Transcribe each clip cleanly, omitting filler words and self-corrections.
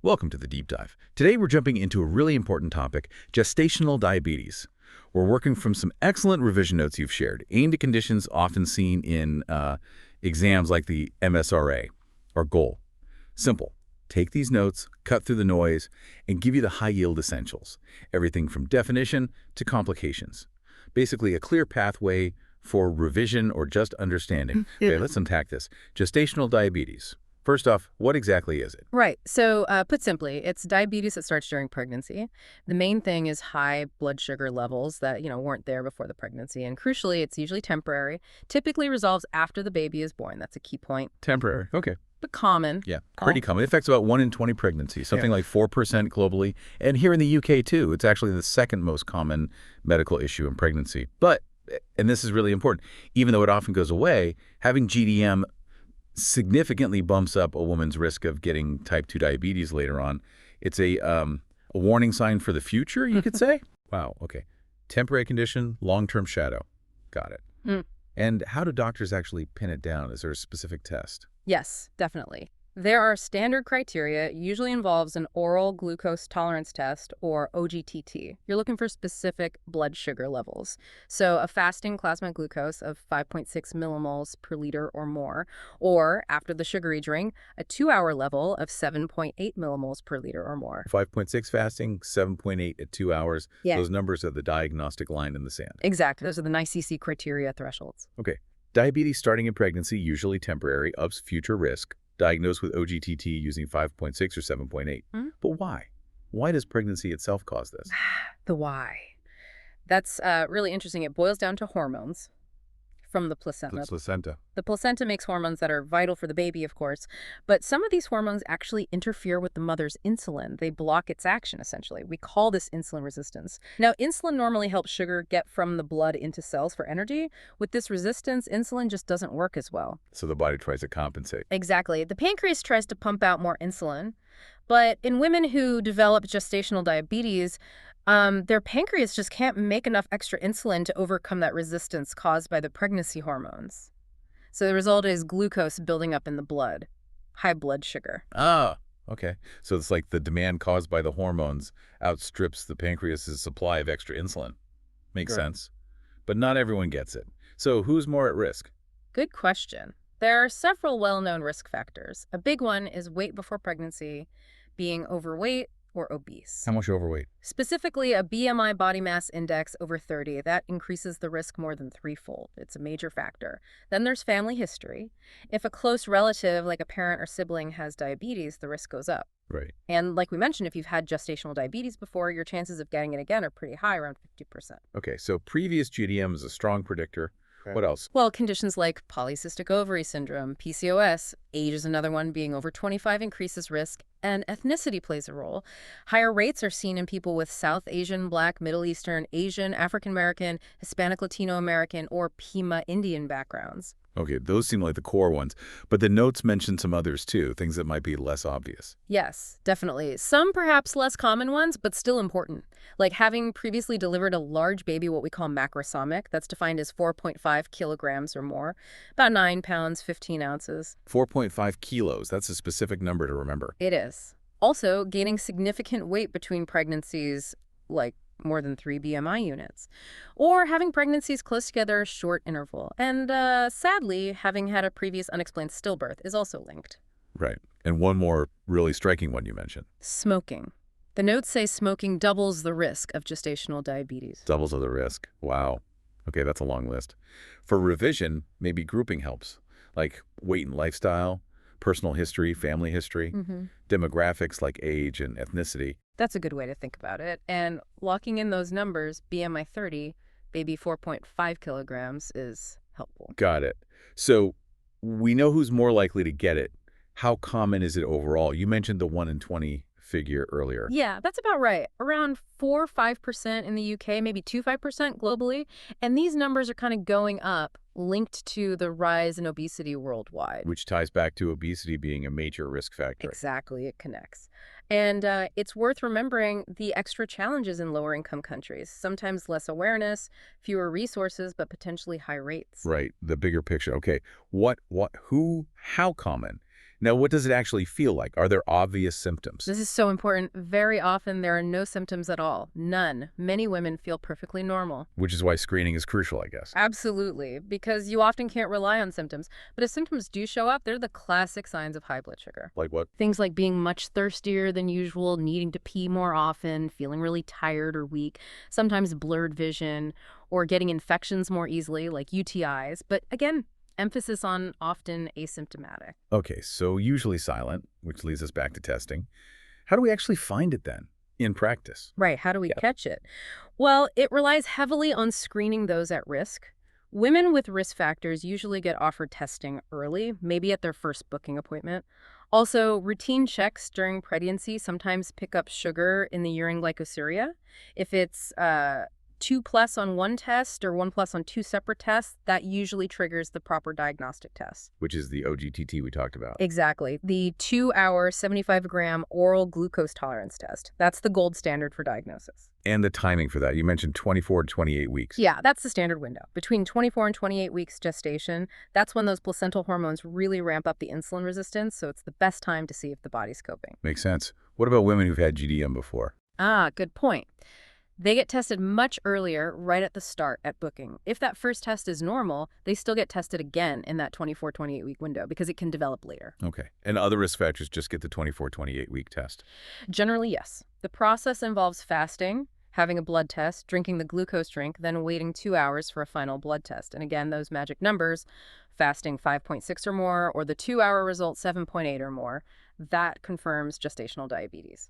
Welcome to the Deep Dive. Today we're jumping into a really important topic, gestational diabetes. We're working from some excellent revision notes you've shared, aimed at conditions often seen in exams like the MSRA. Our goal, simple. Take these notes, cut through the noise, and give you the high-yield essentials. Everything from definition to complications. Basically a clear pathway for revision or just understanding. Okay, let's unpack this. Gestational diabetes. First off, what exactly is it? Right. So put simply, it's diabetes that starts during pregnancy. The main thing is high blood sugar levels that, weren't there before the pregnancy. And crucially, it's usually temporary, typically resolves after the baby is born. That's a key point. Temporary. Okay. But common. Yeah, pretty common. It affects about 1 in 20 pregnancies, something like 4% globally. And here in the UK, too, it's actually the second most common medical issue in pregnancy. But, and this is really important, even though it often goes away, having GDM significantly bumps up a woman's risk of getting type 2 diabetes later on. It's a warning sign for the future, you could say? Wow, okay. Temporary condition, long-term shadow. Got it. Mm. And how do doctors actually pin it down? Is there a specific test? Yes, definitely. There are standard criteria. It usually involves an oral glucose tolerance test, or OGTT. You're looking for specific blood sugar levels. So a fasting plasma glucose of 5.6 millimoles per liter or more, or after the sugary drink, a 2-hour level of 7.8 millimoles per liter or more. 5.6 fasting, 7.8 at 2 hours. Yeah. Those numbers are the diagnostic line in the sand. Exactly. Those are the NICC criteria thresholds. Okay. Diabetes starting in pregnancy, usually temporary, ups future risk. Diagnosed with OGTT using 5.6 or 7.8. But why? Why does pregnancy itself cause this? The why. That's really interesting. It boils down to hormones from the placenta. Placenta. The placenta makes hormones that are vital for the baby, of course, but some of these hormones actually interfere with the mother's insulin. They block its action, essentially. We call this insulin resistance. Now, insulin normally helps sugar get from the blood into cells for energy. With this resistance, insulin just doesn't work as well. So the body tries to compensate. Exactly. The pancreas tries to pump out more insulin, but in women who develop gestational diabetes, their pancreas just can't make enough extra insulin to overcome that resistance caused by the pregnancy hormones. So the result is glucose building up in the blood, high blood sugar. Ah, okay. So it's like the demand caused by the hormones outstrips the pancreas's supply of extra insulin. Makes sense. But not everyone gets it. So who's more at risk? Good question. There are several well-known risk factors. A big one is weight before pregnancy, being overweight, or obese. How much overweight? Specifically, a BMI body mass index over 30, that increases the risk more than threefold. It's a major factor. Then there's family history. If a close relative, like a parent or sibling, has diabetes, the risk goes up. Right. And like we mentioned, if you've had gestational diabetes before, your chances of getting it again are pretty high, around 50%. Okay, so previous GDM is a strong predictor. What else? Well, conditions like polycystic ovary syndrome, PCOS, age is another one, being over 25 increases risk, and ethnicity plays a role. Higher rates are seen in people with South Asian, Black, Middle Eastern, Asian, African American, Hispanic, Latino American, or Pima Indian backgrounds. Okay, those seem like the core ones. But the notes mention some others too, things that might be less obvious. Yes, definitely. Some perhaps less common ones, but still important. Like having previously delivered a large baby, what we call macrosomic, that's defined as 4.5 kilograms or more, about 9 pounds, 15 ounces. 4.5 kilos, that's a specific number to remember. It is. Also, gaining significant weight between pregnancies, like more than 3 BMI units, or having pregnancies close together, short interval. And sadly, having had a previous unexplained stillbirth is also linked. Right. And one more really striking one you mentioned. Smoking. The notes say smoking doubles the risk of gestational diabetes. Doubles of the risk. Wow. Okay, that's a long list. For revision, maybe grouping helps, like weight and lifestyle, personal history, family history, demographics like age and ethnicity. That's a good way to think about it. And locking in those numbers, BMI 30, baby 4.5 kilograms, is helpful. Got it. So we know who's more likely to get it. How common is it overall? You mentioned the 1 in 20 figure earlier. Yeah, that's about right. Around 4-5% in the UK, maybe 2-5% globally. And these numbers are kind of going up, linked to the rise in obesity worldwide. Which ties back to obesity being a major risk factor. Exactly, it connects. And it's worth remembering the extra challenges in lower-income countries. Sometimes less awareness, fewer resources, but potentially high rates. Right, the bigger picture. Okay, how common? Now, what does it actually feel like? Are there obvious symptoms? This is so important. Very often there are no symptoms at all. None. Many women feel perfectly normal. Which is why screening is crucial, I guess. Absolutely, because you often can't rely on symptoms. But if symptoms do show up, they're the classic signs of high blood sugar. Like what? Things like being much thirstier than usual, needing to pee more often, feeling really tired or weak, sometimes blurred vision, or getting infections more easily, like UTIs. But again, emphasis on often asymptomatic. Okay, so usually silent, which leads us back to testing. How do we actually find it then in practice? Right, how do we catch it? Well, it relies heavily on screening those at risk. Women with risk factors usually get offered testing early, maybe at their first booking appointment. Also, routine checks during pregnancy sometimes pick up sugar in the urine glycosuria. If it's 2+ on one test or 1+ on two separate tests, that usually triggers the proper diagnostic test. Which is the OGTT we talked about. Exactly. The 2-hour 75-gram oral glucose tolerance test. That's the gold standard for diagnosis. And the timing for that. You mentioned 24 to 28 weeks. Yeah, that's the standard window. Between 24 and 28 weeks gestation, that's when those placental hormones really ramp up the insulin resistance, so it's the best time to see if the body's coping. Makes sense. What about women who've had GDM before? Ah, good point. They get tested much earlier, right at the start at booking. If that first test is normal, they still get tested again in that 24, 28-week window because it can develop later. Okay. And other risk factors just get the 24, 28-week test? Generally, yes. The process involves fasting, having a blood test, drinking the glucose drink, then waiting 2 hours for a final blood test. And again, those magic numbers, fasting 5.6 or more, or the 2-hour result 7.8 or more, that confirms gestational diabetes.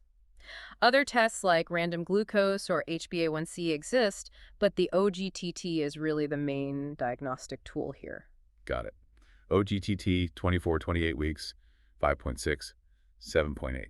Other tests like random glucose or HbA1c exist, but the OGTT is really the main diagnostic tool here. Got it. OGTT, 24, 28 weeks, 5.6, 7.8.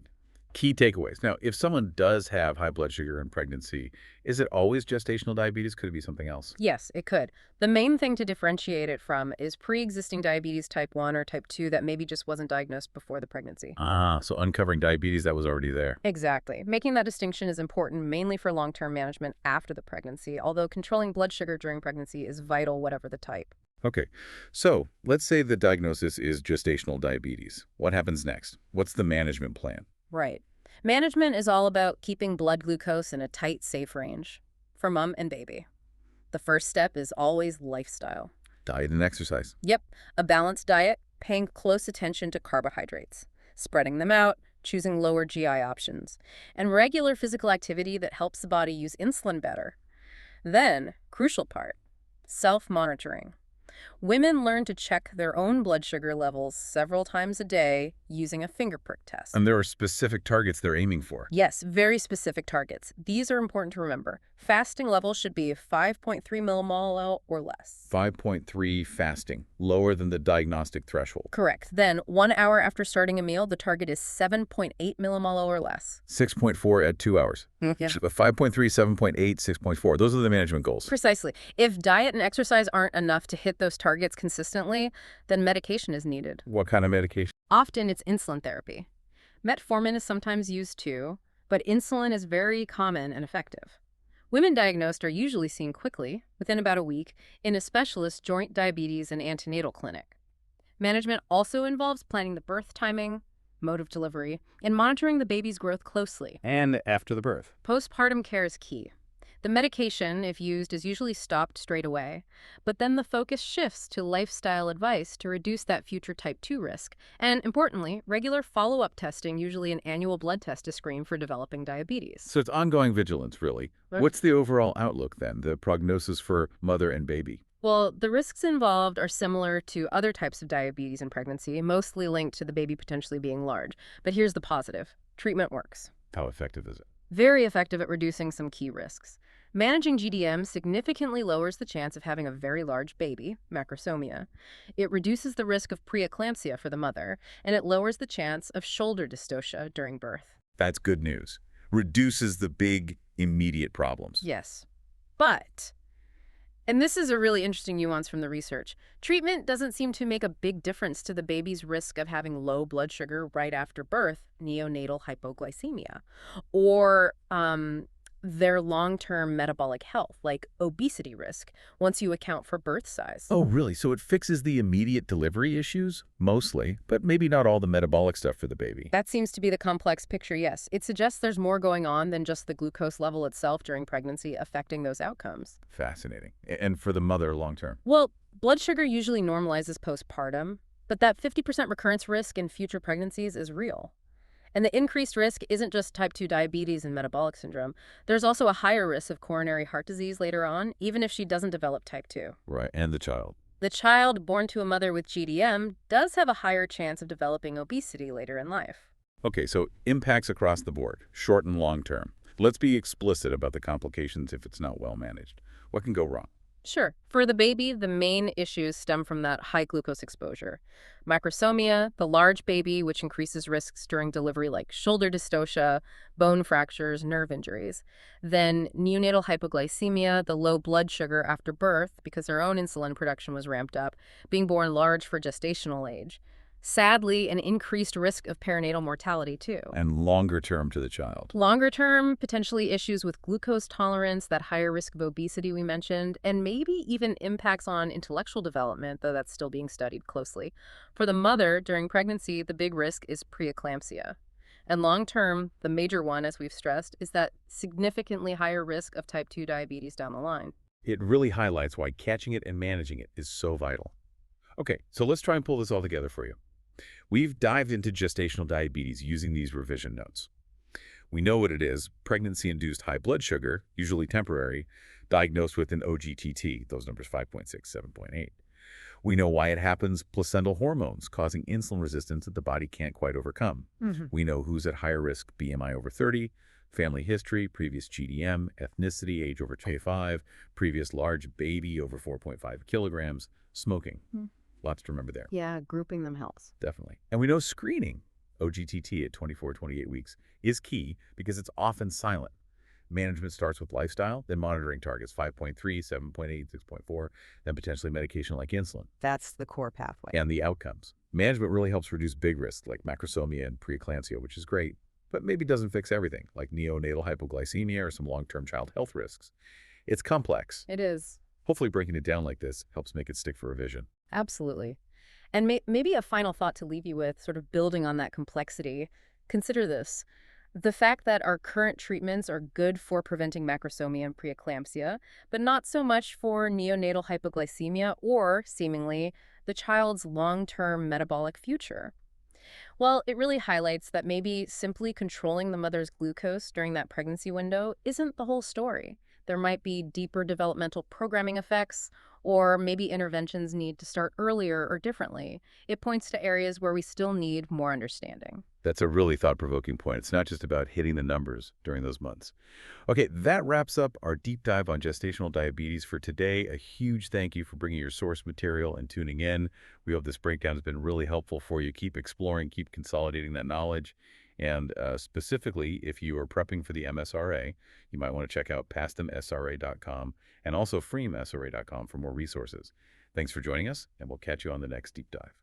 Key takeaways. Now, if someone does have high blood sugar in pregnancy, is it always gestational diabetes? Could it be something else? Yes, it could. The main thing to differentiate it from is pre-existing diabetes type 1 or type 2 that maybe just wasn't diagnosed before the pregnancy. Ah, so uncovering diabetes that was already there. Exactly. Making that distinction is important mainly for long-term management after the pregnancy, although controlling blood sugar during pregnancy is vital whatever the type. Okay, so let's say the diagnosis is gestational diabetes. What happens next? What's the management plan? Right. Management is all about keeping blood glucose in a tight, safe range for mom and baby. The first step is always lifestyle. Diet and exercise. Yep, a balanced diet, paying close attention to carbohydrates, spreading them out, choosing lower GI options, and regular physical activity that helps the body use insulin better. Then, crucial part, self-monitoring. Women learn to check their own blood sugar levels several times a day using a finger prick test. And there are specific targets they're aiming for. Yes, very specific targets. These are important to remember. Fasting levels should be 5.3 mmol or less. 5.3 fasting, lower than the diagnostic threshold. Correct. Then, 1 hour after starting a meal, the target is 7.8 mmol or less. 6.4 at 2 hours. Yeah. 5.3, 7.8, 6.4. Those are the management goals. Precisely. If diet and exercise aren't enough to hit those targets consistently, then medication is needed. What kind of medication? Often it's insulin therapy. Metformin is sometimes used too, but insulin is very common and effective. Women diagnosed are usually seen quickly, within about a week, in a specialist joint diabetes and antenatal clinic. Management also involves planning the birth timing, mode of delivery, and monitoring the baby's growth closely. And after the birth. Postpartum care is key. The medication, if used, is usually stopped straight away, but then the focus shifts to lifestyle advice to reduce that future type 2 risk. And importantly, regular follow-up testing, usually an annual blood test to screen for developing diabetes. So it's ongoing vigilance, really. What's the overall outlook then, the prognosis for mother and baby? Well, the risks involved are similar to other types of diabetes in pregnancy, mostly linked to the baby potentially being large. But here's the positive. Treatment works. How effective is it? Very effective at reducing some key risks. Managing GDM significantly lowers the chance of having a very large baby, macrosomia. It reduces the risk of preeclampsia for the mother, and it lowers the chance of shoulder dystocia during birth. That's good news. Reduces the big, immediate problems. Yes. But, and this is a really interesting nuance from the research, treatment doesn't seem to make a big difference to the baby's risk of having low blood sugar right after birth, neonatal hypoglycemia, or their long-term metabolic health, like obesity risk, once you account for birth size. Oh, really? So it fixes the immediate delivery issues? Mostly, but maybe not all the metabolic stuff for the baby. That seems to be the complex picture, yes. It suggests there's more going on than just the glucose level itself during pregnancy affecting those outcomes. Fascinating. And for the mother long term? Well, blood sugar usually normalizes postpartum, but that 50% recurrence risk in future pregnancies is real. And the increased risk isn't just type 2 diabetes and metabolic syndrome. There's also a higher risk of coronary heart disease later on, even if she doesn't develop type 2. Right, and the child. The child born to a mother with GDM does have a higher chance of developing obesity later in life. Okay, so impacts across the board, short and long term. Let's be explicit about the complications if it's not well managed. What can go wrong? Sure. For the baby, the main issues stem from that high glucose exposure. Macrosomia, the large baby, which increases risks during delivery like shoulder dystocia, bone fractures, nerve injuries. Then neonatal hypoglycemia, the low blood sugar after birth because her own insulin production was ramped up, being born large for gestational age. Sadly, an increased risk of perinatal mortality, too. And longer term to the child. Longer term, potentially issues with glucose tolerance, that higher risk of obesity we mentioned, and maybe even impacts on intellectual development, though that's still being studied closely. For the mother, during pregnancy, the big risk is preeclampsia. And long term, the major one, as we've stressed, is that significantly higher risk of type 2 diabetes down the line. It really highlights why catching it and managing it is so vital. Okay, so let's try and pull this all together for you. We've dived into gestational diabetes using these revision notes. We know what it is: pregnancy-induced high blood sugar, usually temporary, diagnosed with an OGTT, those numbers 5.6, 7.8. We know why it happens: placental hormones causing insulin resistance that the body can't quite overcome. We know who's at higher risk: BMI over 30, family history, previous GDM, ethnicity, age over 25, previous large baby over 4.5 kilograms, smoking. Lots to remember there. Yeah, grouping them helps. Definitely. And we know screening, OGTT at 24, 28 weeks, is key because it's often silent. Management starts with lifestyle, then monitoring targets 5.3, 7.8, 6.4, then potentially medication like insulin. That's the core pathway. And the outcomes. Management really helps reduce big risks like macrosomia and preeclampsia, which is great, but maybe doesn't fix everything, like neonatal hypoglycemia or some long-term child health risks. It's complex. It is. Hopefully breaking it down like this helps make it stick for revision. Absolutely. And maybe a final thought to leave you with, sort of building on that complexity. Consider this. The fact that our current treatments are good for preventing macrosomia and preeclampsia, but not so much for neonatal hypoglycemia or, seemingly, the child's long-term metabolic future. Well, it really highlights that maybe simply controlling the mother's glucose during that pregnancy window isn't the whole story. There might be deeper developmental programming effects, or maybe interventions need to start earlier or differently. It points to areas where we still need more understanding. That's a really thought-provoking point. It's not just about hitting the numbers during those months. Okay, that wraps up our deep dive on gestational diabetes for today. A huge thank you for bringing your source material and tuning in. We hope this breakdown has been really helpful for you. Keep exploring, keep consolidating that knowledge. And specifically, if you are prepping for the MSRA, you might want to check out pastamsra.com and also freemsra.com for more resources. Thanks for joining us, and we'll catch you on the next deep dive.